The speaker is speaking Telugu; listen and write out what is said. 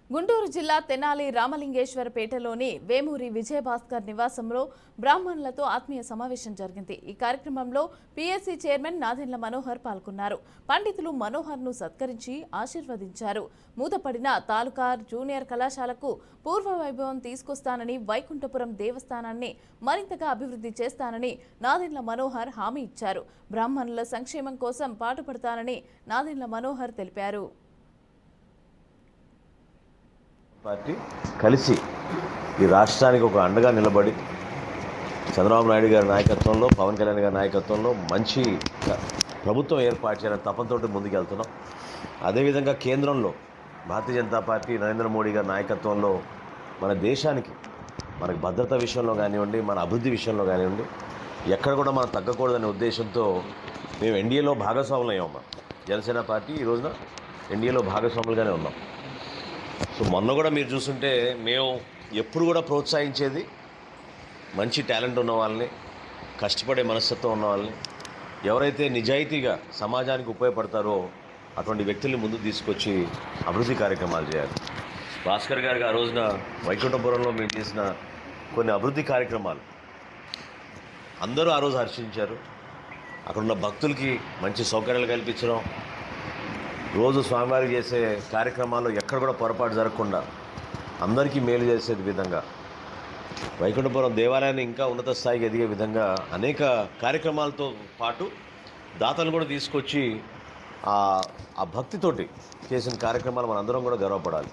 గుంటూరు జిల్లా తెనాలి రామలింగేశ్వరపేటలోని వేమూరి విజయభాస్కర్ నివాసంలో బ్రాహ్మణులతో ఆత్మీయ సమావేశం జరిగింది. ఈ కార్యక్రమంలో పీఎస్సీ చైర్మన్ నాదెండ్ల మనోహర్ పాల్గొన్నారు. పండితులు మనోహర్ను సత్కరించి ఆశీర్వదించారు. మూతపడిన తాలూకా జూనియర్ కళాశాలకు పూర్వ వైభవం తీసుకొస్తానని, వైకుంఠపురం దేవస్థానాన్ని మరింతగా అభివృద్ధి చేస్తానని నాదెండ్ల మనోహర్ హామీ ఇచ్చారు. బ్రాహ్మణుల సంక్షేమం కోసం పాటుపడతానని నాదెండ్ల మనోహర్ తెలిపారు. పార్టీ కలిసి ఈ రాష్ట్రానికి ఒక అండగా నిలబడి చంద్రబాబు నాయుడు గారి నాయకత్వంలో, పవన్ కళ్యాణ్ గారి నాయకత్వంలో మంచి ప్రభుత్వం ఏర్పాటు చేయాలని తపంతో ముందుకెళ్తున్నాం. అదేవిధంగా కేంద్రంలో భారతీయ జనతా పార్టీ నరేంద్ర మోడీ గారి నాయకత్వంలో మన దేశానికి, మనకి భద్రత విషయంలో కానివ్వండి, మన అభివృద్ధి విషయంలో కానివ్వండి, ఎక్కడ కూడా మనం తగ్గకూడదనే ఉద్దేశంతో మేము ఎన్డీఏలో భాగస్వాములు అయ్యాం. జనసేన పార్టీ ఈ రోజున ఎన్డీఏలో భాగస్వాములుగానే ఉన్నాం. సో మొన్న కూడా మీరు చూస్తుంటే మేము ఎప్పుడు కూడా ప్రోత్సహించేది మంచి టాలెంట్ ఉన్న వాళ్ళని, కష్టపడే మనస్తత్వం ఉన్న వాళ్ళని, ఎవరైతే నిజాయితీగా సమాజానికి ఉపయోగపడతారో అటువంటి వ్యక్తుల్ని ముందుకు తీసుకొచ్చి అభివృద్ధి కార్యక్రమాలు చేయాలి. భాస్కర్ గారికి ఆ రోజున వైకుంఠపురంలో మేము చేసిన కొన్ని అభివృద్ధి కార్యక్రమాలు అందరూ ఆ రోజు హర్షించారు. అక్కడున్న భక్తులకి మంచి సౌకర్యాలు కల్పించడం, రోజు స్వామివారికి చేసే కార్యక్రమాల్లో ఎక్కడ కూడా పొరపాటు జరగకుండా అందరికీ మేలు చేసే విధంగా, వైకుంఠపురం దేవాలయాన్ని ఇంకా ఉన్నత స్థాయికి ఎదిగే విధంగా అనేక కార్యక్రమాలతో పాటు దాతలు కూడా తీసుకొచ్చి ఆ భక్తితోటి చేసిన కార్యక్రమాలు మనందరం కూడా గర్వపడాలి.